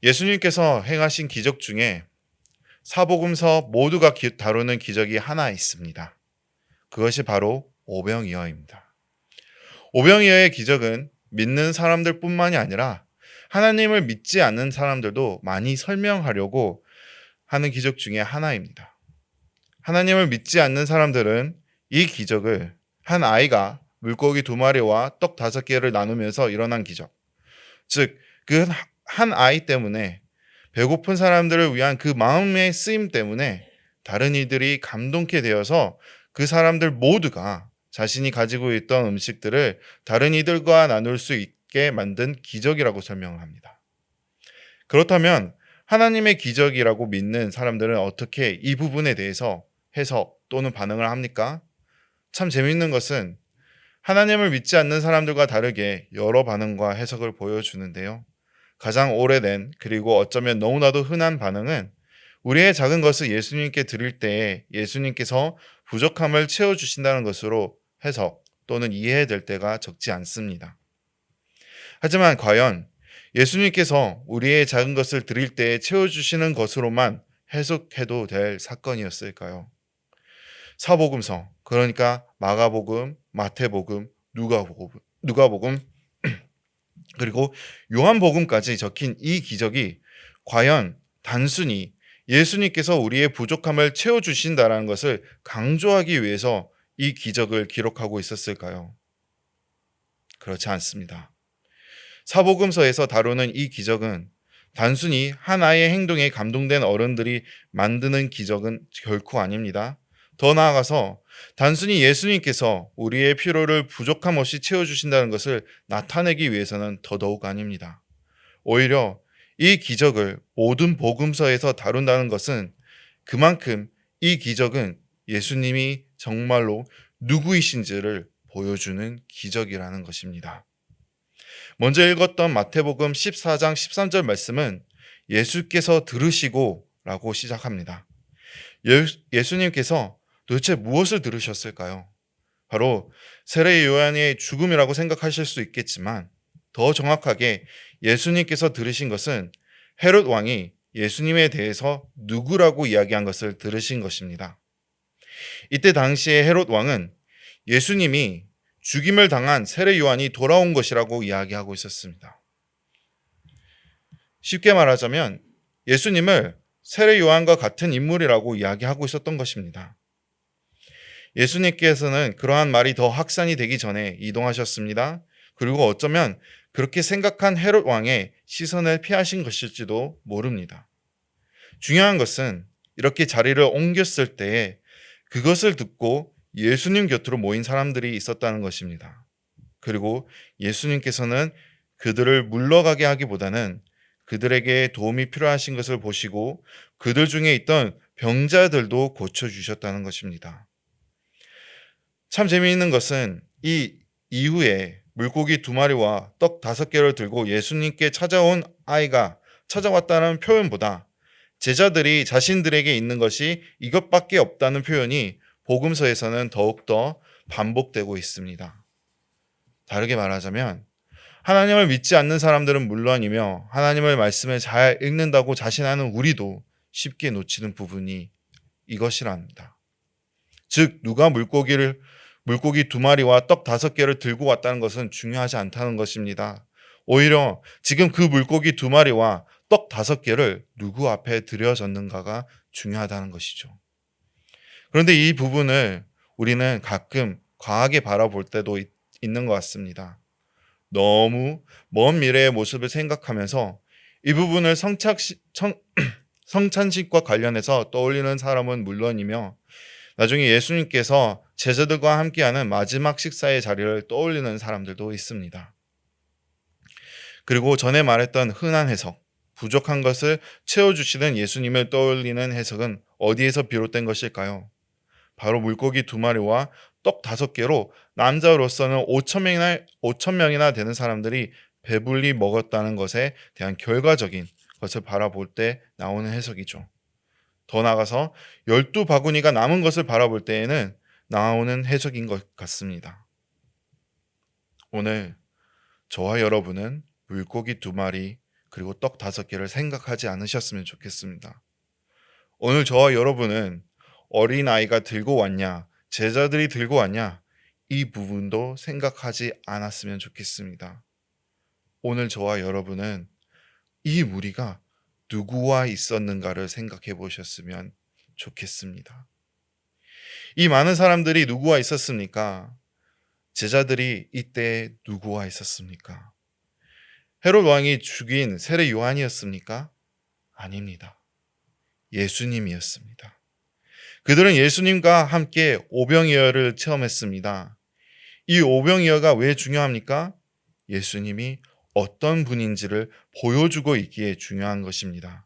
예수님께서 행하신 기적 중에 사복음서 모두가 다루는 기적이 하나 있습니다. 그것이 바로 오병이어입니다. 오병이어의 기적은 믿는 사람들뿐만이 아니라 하나님을 믿지 않는 사람들도 많이 설명하려고 하는 기적 중에 하나입니다. 하나님을 믿지 않는 사람들은 이 기적을 한 아이가 물고기 2마리와 떡 5개를 나누면서 일어난 기적, 즉 그 한 아이 때문에 배고픈 사람들을 위한 그 마음의 쓰임 때문에 다른 이들이 감동케 되어서 그 사람들 모두가 자신이 가지고 있던 음식들을 다른 이들과 나눌 수 있게 만든 기적이라고 설명을 합니다. 그렇다면 하나님의 기적이라고 믿는 사람들은 어떻게 이 부분에 대해서 해석 또는 반응을 합니까? 참 재미있는 것은 하나님을 믿지 않는 사람들과 다르게 여러 반응과 해석을 보여주는데요. 가장 오래된 그리고 어쩌면 너무나도 흔한 반응은 우리의 작은 것을 예수님께 드릴 때에 예수님께서 부족함을 채워주신다는 것으로 해석 또는 이해될 때가 적지 않습니다. 하지만 과연 예수님께서 우리의 작은 것을 드릴 때에 채워주시는 것으로만 해석해도 될 사건이었을까요? 사복음서, 그러니까 마가복음, 마태복음, 누가복음 그리고 요한복음까지 적힌 이 기적이 과연 단순히 예수님께서 우리의 부족함을 채워주신다는 것을 강조하기 위해서 이 기적을 기록하고 있었을까요? 그렇지 않습니다. 사복음서에서 다루는 이 기적은 단순히 하나의 행동에 감동된 어른들이 만드는 기적은 결코 아닙니다. 더 나아가서 단순히 예수님께서 우리의 필요를 부족함 없이 채워주신다는 것을 나타내기 위해서는 더더욱 아닙니다. 오히려 이 기적을 모든 복음서에서 다룬다는 것은 그만큼 이 기적은 예수님이 정말로 누구이신지를 보여주는 기적이라는 것입니다. 먼저 읽었던 마태복음 14장 13절 말씀은 예수께서 들으시고 라고 시작합니다. 예수님께서 도대체 무엇을 들으셨을까요? 바로 세례 요한의 죽음이라고 생각하실 수 있겠지만 더 정확하게 예수님께서 들으신 것은 헤롯 왕이 예수님에 대해서 누구라고 이야기한 것을 들으신 것입니다. 이때 당시에 헤롯 왕은 예수님이 죽임을 당한 세례 요한이 돌아온 것이라고 이야기하고 있었습니다. 쉽게 말하자면 예수님을 세례 요한과 같은 인물이라고 이야기하고 있었던 것입니다. 예수님께서는 그러한 말이 더 확산이 되기 전에 이동하셨습니다. 그리고 어쩌면 그렇게 생각한 헤롯 왕의 시선을 피하신 것일지도 모릅니다. 중요한 것은 이렇게 자리를 옮겼을 때에 그것을 듣고 예수님 곁으로 모인 사람들이 있었다는 것입니다. 그리고 예수님께서는 그들을 물러가게 하기보다는 그들에게 도움이 필요하신 것을 보시고 그들 중에 있던 병자들도 고쳐주셨다는 것입니다. 참 재미있는 것은 이 이후에 물고기 2마리와 떡 5개를 들고 예수님께 찾아온 아이가 찾아왔다는 표현보다 제자들이 자신들에게 있는 것이 이것밖에 없다는 표현이 복음서에서는 더욱더 반복되고 있습니다. 다르게 말하자면 하나님을 믿지 않는 사람들은 물론이며 하나님의 말씀을 잘 읽는다고 자신하는 우리도 쉽게 놓치는 부분이 이것이랍니다. 즉 누가 물고기 2마리와 떡 5개를 들고 왔다는 것은 중요하지 않다는 것입니다. 오히려 지금 그 물고기 2마리와 떡 5개를 누구 앞에 들여졌는가가 중요하다는 것이죠. 그런데 이 부분을 우리는 가끔 과하게 바라볼 때도 있는 것 같습니다. 너무 먼 미래의 모습을 생각하면서 이 부분을 성찬식과 관련해서 떠올리는 사람은 물론이며 나중에 예수님께서 제자들과 함께하는 마지막 식사의 자리를 떠올리는 사람들도 있습니다. 그리고 전에 말했던 흔한 해석, 부족한 것을 채워주시는 예수님을 떠올리는 해석은 어디에서 비롯된 것일까요? 바로 물고기 2마리와 떡 5개로 남자로서는 5,000명이나 되는 사람들이 배불리 먹었다는 것에 대한 결과적인 것을 바라볼 때 나오는 해석이죠. 더 나아가서 12바구니가 남은 것을 바라볼 때에는 나오는 해석인 것 같습니다. 오늘 저와 여러분은 물고기 2마리 그리고 떡 5개를 생각하지 않으셨으면 좋겠습니다. 오늘 저와 여러분은 어린아이가 들고 왔냐, 제자들이 들고 왔냐, 이 부분도 생각하지 않았으면 좋겠습니다. 오늘 저와 여러분은 이 무리가 누구와 있었는가를 생각해 보셨으면 좋겠습니다. 이 많은 사람들이 누구와 있었습니까? 제자들이 이때 누구와 있었습니까? 헤롯 왕이 죽인 세례 요한이었습니까? 아닙니다. 예수님이었습니다. 그들은 예수님과 함께 오병이어를 체험했습니다. 이 오병이어가 왜 중요합니까? 예수님이 어떤 분인지를 보여주고 있기에 중요한 것입니다.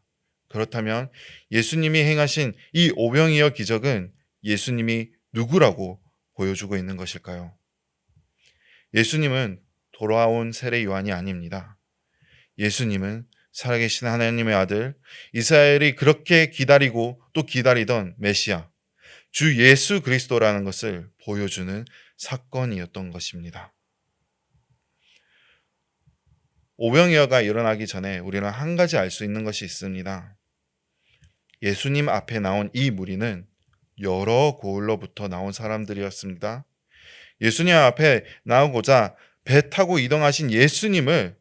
그렇다면 예수님이 행하신 이 오병이어 기적은 예수님이 누구라고 보여주고 있는 것일까요? 예수님은 돌아온 세례 요한이 아닙니다. 예수님은 살아계신 하나님의 아들, 이스라엘이 그렇게 기다리고 또 기다리던 메시아, 주 예수 그리스도라는 것을 보여주는 사건이었던 것입니다. 오병이어가 일어나기 전에 우리는 한 가지 알 수 있는 것이 있습니다. 예수님 앞에 나온 이 무리는 여러 고을로부터 나온 사람들이었습니다. 예수님 앞에 나오고자 배 타고 이동하신 예수님을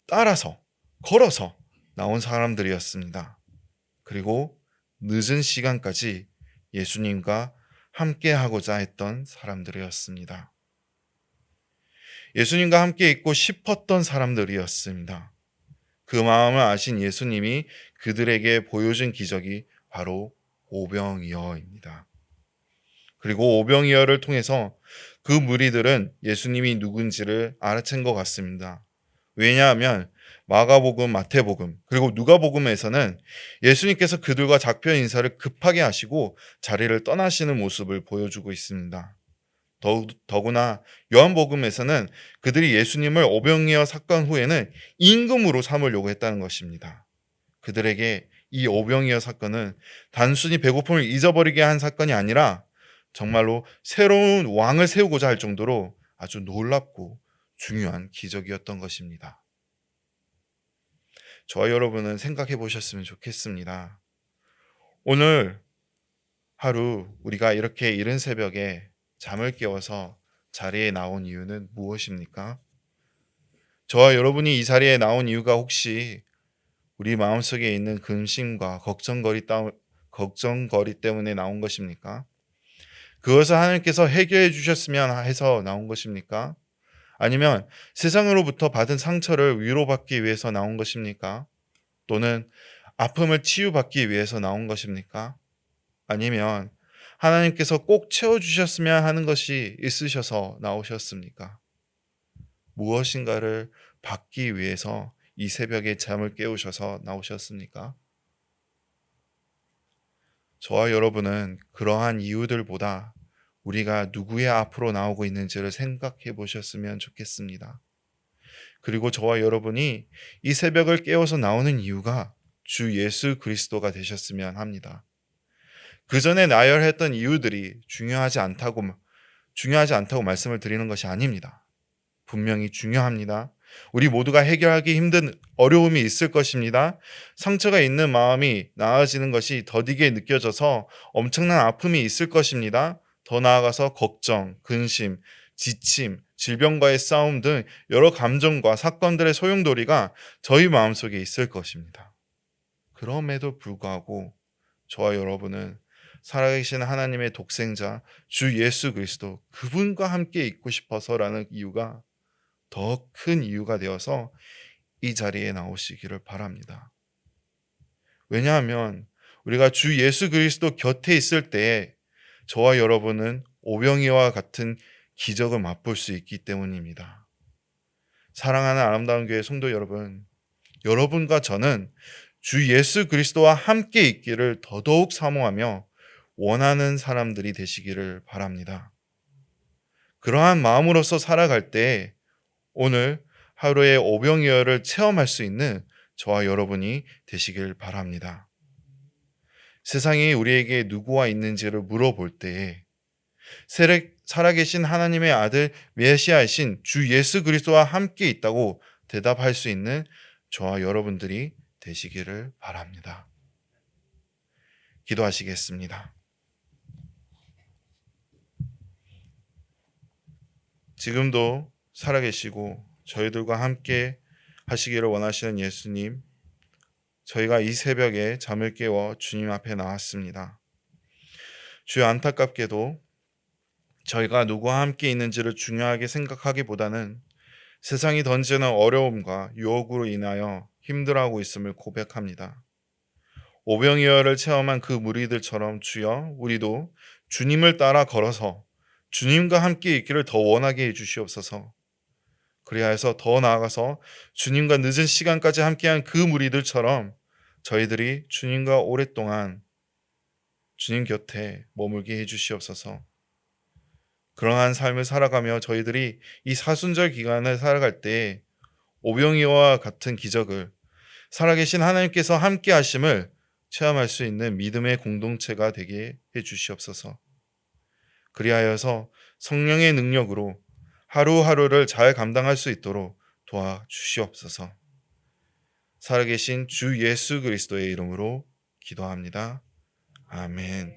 따라서 걸어서 나온 사람들이었습니다. 그리고 늦은 시간까지 예수님과 함께 하고자 했던 사람들이었습니다. 예수님과 함께 있고 싶었던 사람들이었습니다. 그 마음을 아신 예수님이 그들에게 보여준 기적이 바로 오병이어입니다. 그리고 오병이어를 통해서 그 무리들은 예수님이 누군지를 알아챈 것 같습니다. 왜냐하면 마가복음, 마태복음, 그리고 누가복음에서는 예수님께서 그들과 작별 인사를 급하게 하시고 자리를 떠나시는 모습을 보여주고 있습니다. 더구나 요한복음에서는 그들이 예수님을 오병이어 사건 후에는 임금으로 삼으려고 했다는 것입니다. 그들에게 이 오병이어 사건은 단순히 배고픔을 잊어버리게 한 사건이 아니라 정말로 새로운 왕을 세우고자 할 정도로 아주 놀랍고 중요한 기적이었던 것입니다. 저와 여러분은 생각해 보셨으면 좋겠습니다. 오늘 하루 우리가 이렇게 이른 새벽에 잠을 깨워서 자리에 나온 이유는 무엇입니까? 저와 여러분이 이 자리에 나온 이유가 혹시 우리 마음속에 있는 근심과 걱정거리 때문에 나온 것입니까? 그것을 하나님께서 해결해 주셨으면 해서 나온 것입니까? 아니면 세상으로부터 받은 상처를 위로받기 위해서 나온 것입니까? 또는 아픔을 치유받기 위해서 나온 것입니까? 아니면 하나님께서 꼭 채워주셨으면 하는 것이 있으셔서 나오셨습니까? 무엇인가를 받기 위해서 이 새벽에 잠을 깨우셔서 나오셨습니까? 저와 여러분은 그러한 이유들보다 우리가 누구의 앞으로 나오고 있는지를 생각해 보셨으면 좋겠습니다. 그리고 저와 여러분이 이 새벽을 깨워서 나오는 이유가 주 예수 그리스도가 되셨으면 합니다. 그 전에 나열했던 이유들이 중요하지 않다고 말씀을 드리는 것이 아닙니다. 분명히 중요합니다. 우리 모두가 해결하기 힘든 어려움이 있을 것입니다. 상처가 있는 마음이 나아지는 것이 더디게 느껴져서 엄청난 아픔이 있을 것입니다. 더 나아가서 걱정, 근심, 지침, 질병과의 싸움 등 여러 감정과 사건들의 소용돌이가 저희 마음속에 있을 것입니다. 그럼에도 불구하고 저와 여러분은 살아계신 하나님의 독생자 주 예수 그리스도 그분과 함께 있고 싶어서라는 이유가 더 큰 이유가 되어서 이 자리에 나오시기를 바랍니다. 왜냐하면 우리가 주 예수 그리스도 곁에 있을 때에 저와 여러분은 오병이어와 같은 기적을 맛볼 수 있기 때문입니다. 사랑하는 아름다운 교회 성도 여러분, 여러분과 저는 주 예수 그리스도와 함께 있기를 더더욱 사모하며 원하는 사람들이 되시기를 바랍니다. 그러한 마음으로서 살아갈 때 오늘 하루의 오병이어를 체험할 수 있는 저와 여러분이 되시길 바랍니다. 세상이 우리에게 누구와 있는지를 물어볼 때에 살아계신 하나님의 아들 메시아이신 주 예수 그리스도와 함께 있다고 대답할 수 있는 저와 여러분들이 되시기를 바랍니다. 기도하시겠습니다. 지금도 살아계시고 저희들과 함께 하시기를 원하시는 예수님, 저희가 이 새벽에 잠을 깨워 주님 앞에 나왔습니다. 주여, 안타깝게도 저희가 누구와 함께 있는지를 중요하게 생각하기보다는 세상이 던지는 어려움과 유혹으로 인하여 힘들어하고 있음을 고백합니다. 오병이어를 체험한 그 무리들처럼 주여, 우리도 주님을 따라 걸어서 주님과 함께 있기를 더 원하게 해주시옵소서. 그리하여서 더 나아가서 주님과 늦은 시간까지 함께한 그 무리들처럼 저희들이 주님과 오랫동안 주님 곁에 머물게 해주시옵소서. 그러한 삶을 살아가며 저희들이 이 사순절 기간을 살아갈 때 오병이어와 같은 기적을 살아계신 하나님께서 함께 하심을 체험할 수 있는 믿음의 공동체가 되게 해주시옵소서. 그리하여서 성령의 능력으로 하루하루를 잘 감당할 수 있도록 도와주시옵소서. 살아계신 주 예수 그리스도의 이름으로 기도합니다. 아멘.